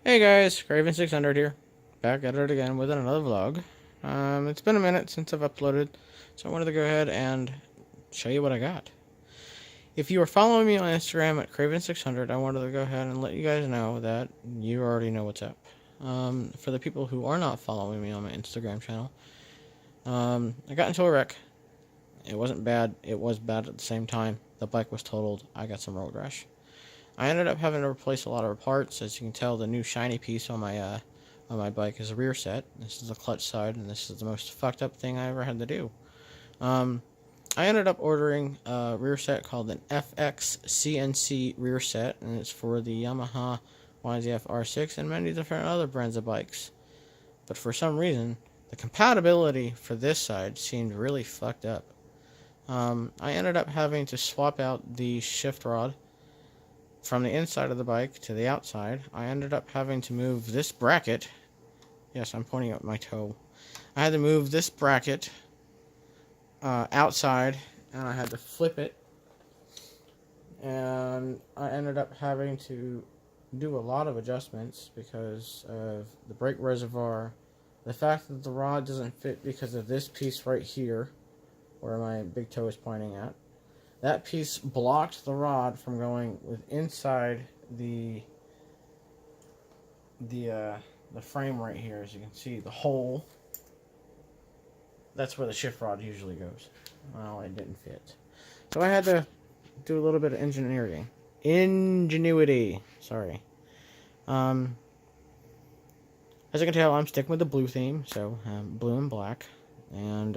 Hey guys, Craven600 here, back at it again with another vlog. It's been a minute since I've uploaded, so I wanted to go ahead and show you what I got. If you are following me on Instagram at Craven600, I wanted to go ahead and let you guys know that you already know what's up. For the people who are not following me on my Instagram channel, I got into a wreck. It wasn't bad, it was bad at the same time. The bike was totaled, I got some road rash. I ended up having to replace a lot of parts. As you can tell, the new shiny piece on my bike is a rear set. This is the clutch side, and this is the most fucked up thing I ever had to do. I ended up ordering a rear set called an FXCNC Rearset, and it's for the Yamaha YZF-R6 and many different other brands of bikes. But for some reason, the compatibility for this side seemed really fucked up. I ended up having to swap out the shift rod from the inside of the bike to the outside. I ended up having to move this bracket. Yes, I'm pointing at my toe. I had to move this bracket outside, and I had to flip it. And I ended up having to do a lot of adjustments because of the brake reservoir, the fact that the rod doesn't fit because of this piece right here, where my big toe is pointing at. That piece blocked the rod from going with inside the frame right here. As you can see, the hole. That's where the shift rod usually goes. Well, it didn't fit, so I had to do a little bit of ingenuity. Sorry. As you can tell, I'm sticking with the blue theme, so blue and black, and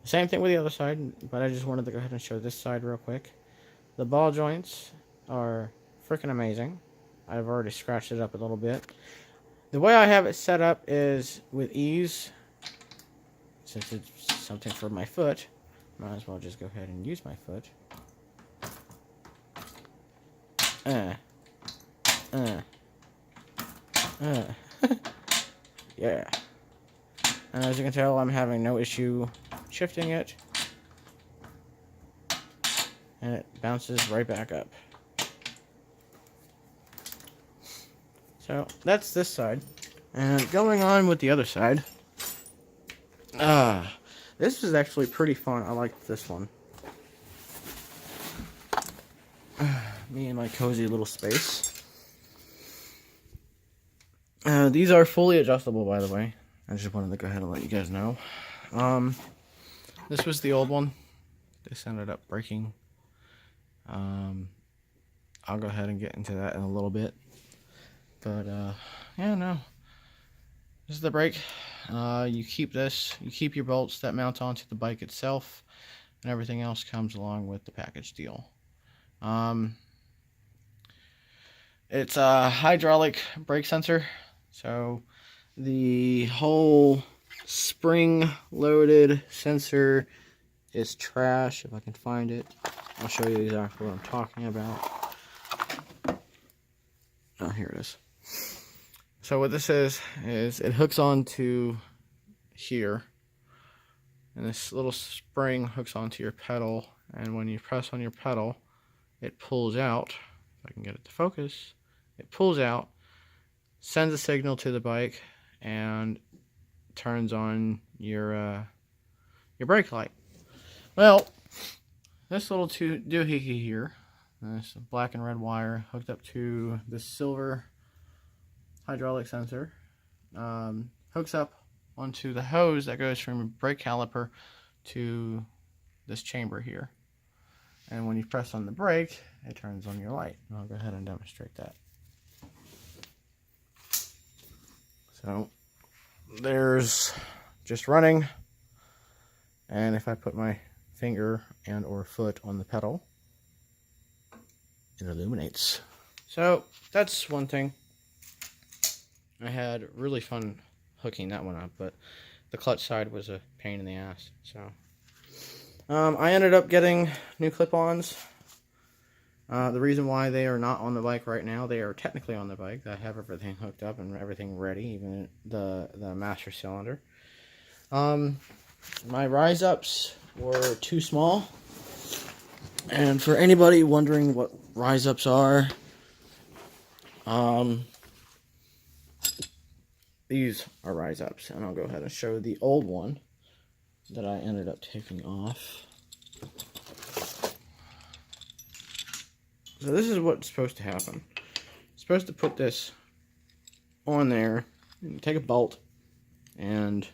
same thing with the other side, but I just wanted to go ahead and show this side real quick. The ball joints are freaking amazing. I've already scratched it up a little bit. The way I have it set up is with ease. Since it's something for my foot, might as well just go ahead and use my foot. Yeah. And as you can tell, I'm having no issue shifting it, and it bounces right back up. So that's this side, and going on with the other side. This is actually pretty fun. I like this one. Me and my cozy little space. These are fully adjustable, by the way. I just wanted to go ahead and let you guys know. This was the old one. This ended up breaking. I'll go ahead and get into that in a little bit. But, yeah, no. This is the brake. You keep this. You keep your bolts that mount onto the bike itself. And everything else comes along with the package deal. It's a hydraulic brake sensor. So, the whole spring-loaded sensor is trash. If I can find it, I'll show you exactly what I'm talking about. Oh, here it is. So what this is it hooks on here, and this little spring hooks onto your pedal, and when you press on your pedal, it pulls out. If I can get it to focus, it pulls out, sends a signal to the bike, and turns on your brake light. Well, this little doohickey here, this black and red wire hooked up to this silver hydraulic sensor, hooks up onto the hose that goes from your brake caliper to this chamber here. And when you press on the brake, it turns on your light. I'll go ahead and demonstrate that. So there's just running, and if I put my finger and or foot on the pedal, it illuminates. So that's one thing. I had really fun hooking that one up, but the clutch side was a pain in the ass. So I ended up getting new clip-ons. The reason why they are not on the bike right now, they are technically on the bike. I have everything hooked up and everything ready, even the master cylinder. My rise ups were too small, and for anybody wondering what rise ups are, these are rise ups, and I'll go ahead and show the old one that I ended up taking off. So this is what's supposed to happen. You're supposed to put this on there, and take a bolt, and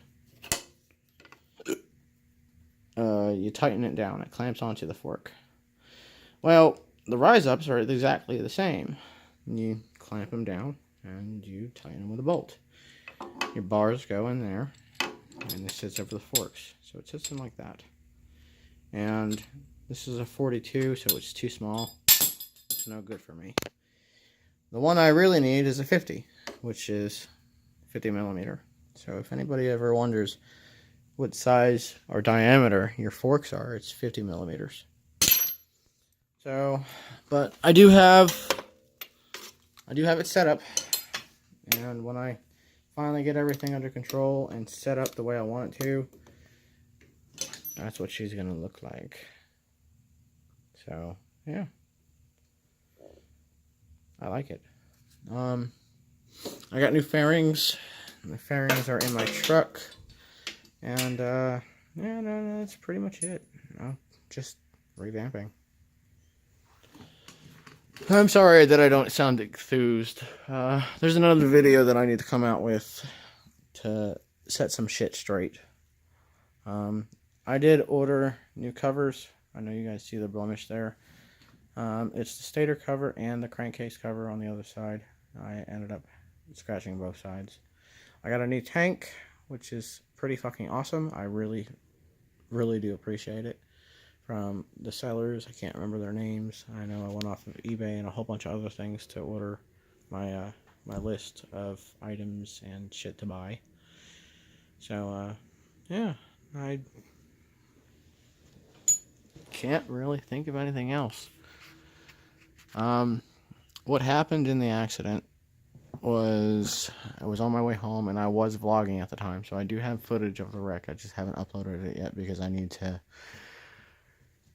you tighten it down. It clamps onto the fork. Well, the rise ups are exactly the same. You clamp them down, and you tighten them with a bolt. Your bars go in there, and this sits over the forks. So it sits in like that. And this is a 42, so it's too small. It's no good for me. The one I really need is a 50, which is 50 millimeter. So if anybody ever wonders what size or diameter your forks are, it's 50 millimeters. So, but I do have it set up, and when I finally get everything under control and set up the way I want it to, that's what she's gonna look like. So yeah, I like it. I got new fairings. The fairings are in my truck, and yeah, no, that's pretty much it. Just revamping. I'm sorry that I don't sound enthused. There's another video that I need to come out with to set some shit straight. I did order new covers. I know you guys see the blemish there. It's the stator cover and the crankcase cover on the other side. I ended up scratching both sides. I got a new tank, which is pretty fucking awesome. I really do appreciate it. From the sellers, I can't remember their names. I know I went off of eBay and a whole bunch of other things to order my my list of items and shit to buy. So yeah, I can't really think of anything else. What happened in the accident was I was on my way home, and I was vlogging at the time, so I do have footage of the wreck. I just haven't uploaded it yet because I need to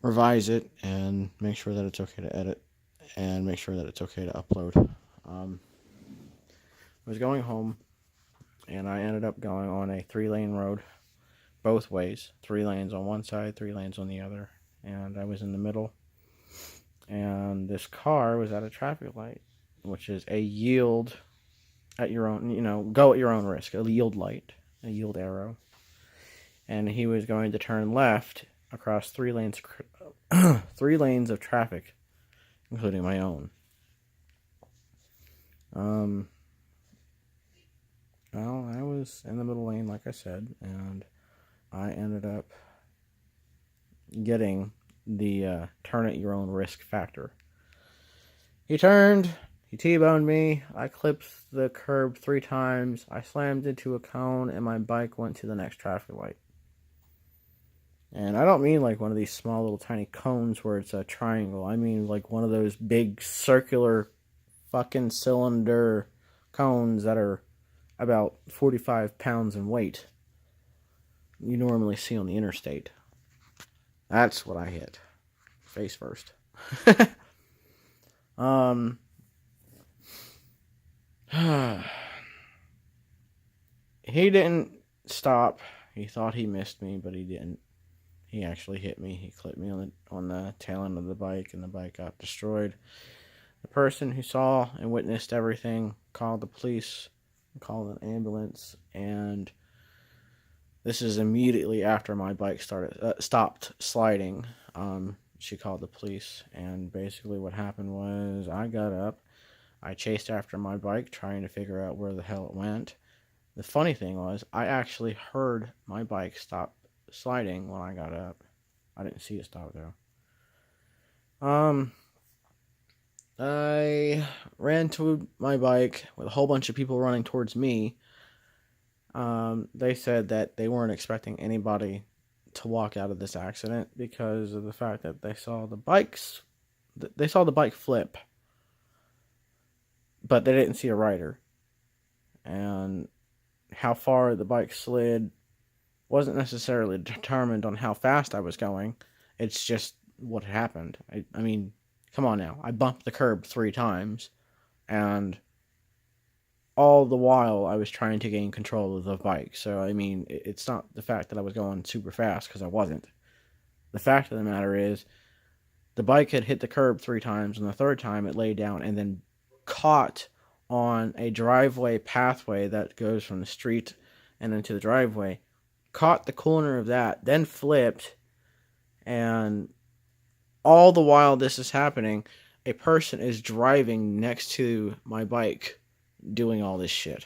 revise it and make sure that it's okay to edit and make sure that it's okay to upload. I was going home, and I ended up going on a 3-lane road both ways. 3 lanes on one side, 3 lanes on the other, and I was in the middle, and this car was at a traffic light, which is a yield at your own, go at your own risk, a yield light, a yield arrow, and he was going to turn left across 3 lanes, 3 lanes of traffic, including my own. Well, I was in the middle lane, like I said, and I ended up getting the turn at your own risk factor. He turned, he T-boned me, I clipped the curb 3 times, I slammed into a cone, and my bike went to the next traffic light. And I don't mean like one of these small little tiny cones where it's a triangle. I mean like one of those big circular fucking cylinder cones that are about 45 pounds in weight. You normally see on the interstate. That's what I hit. Face first. He didn't stop. He thought he missed me, but he didn't. He actually hit me. He clipped me on the tail end of the bike, and the bike got destroyed. The person who saw and witnessed everything called the police, called an ambulance, and this is immediately after my bike stopped sliding. She called the police, and basically what happened was I got up, I chased after my bike, trying to figure out where the hell it went. The funny thing was, I actually heard my bike stop sliding when I got up. I didn't see it stop though. I ran to my bike with a whole bunch of people running towards me. They said that they weren't expecting anybody to walk out of this accident because of the fact that they saw the bike flip, but they didn't see a rider. And how far the bike slid wasn't necessarily determined on how fast I was going. It's just what happened. I mean, come on now. I bumped the curb 3 times, and all the while I was trying to gain control of the bike. So, I mean, it's not the fact that I was going super fast, because I wasn't. The fact of the matter is, the bike had hit the curb 3 times, and the third time it laid down and then caught on a driveway pathway that goes from the street and into the driveway. Caught the corner of that, then flipped, and all the while this is happening, a person is driving next to my bike doing all this shit.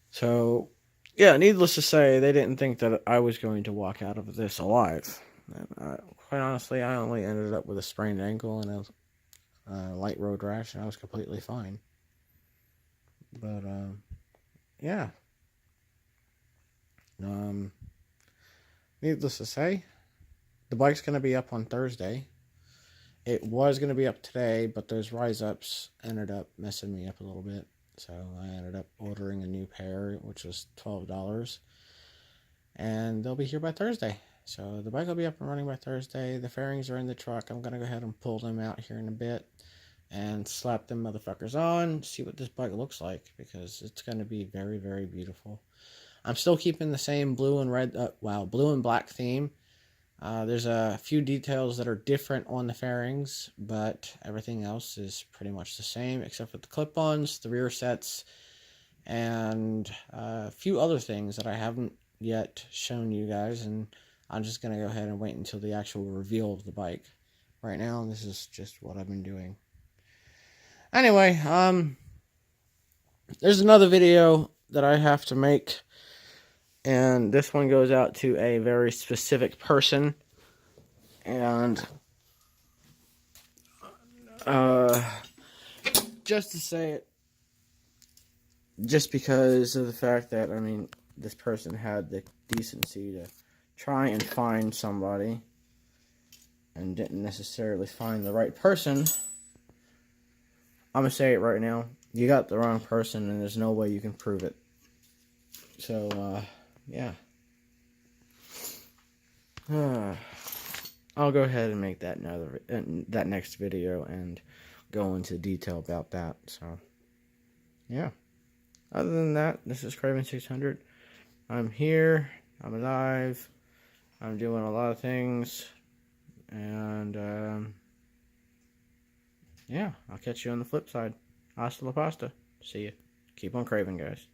So, yeah, needless to say, they didn't think that I was going to walk out of this alive. And, quite honestly, I only ended up with a sprained ankle and a light road rash, and I was completely fine. But, yeah. Needless to say, the bike's going to be up on Thursday. It was going to be up today, but those rise-ups ended up messing me up a little bit. So I ended up ordering a new pair, which was $12. And they'll be here by Thursday. So the bike will be up and running by Thursday. The fairings are in the truck. I'm going to go ahead and pull them out here in a bit and slap them motherfuckers on, see what this bike looks like, because it's going to be very, very beautiful. I'm still keeping the same blue and black theme. There's a few details that are different on the fairings, but everything else is pretty much the same, except for the clip-ons, the rear sets, and a few other things that I haven't yet shown you guys, and I'm just going to go ahead and wait until the actual reveal of the bike. Right now, this is just what I've been doing. Anyway, there's another video that I have to make, and this one goes out to a very specific person. And just to say it, just because of the fact that, I mean, this person had the decency to try and find somebody and didn't necessarily find the right person, I'm going to say it right now. You got the wrong person, and there's no way you can prove it. So, yeah. I'll go ahead and make that that next video and go into detail about that. So, yeah. Other than that, this is Craven 600. I'm here. I'm alive. I'm doing a lot of things. And, yeah, I'll catch you on the flip side. Hasta la pasta. See ya. Keep on craving, guys.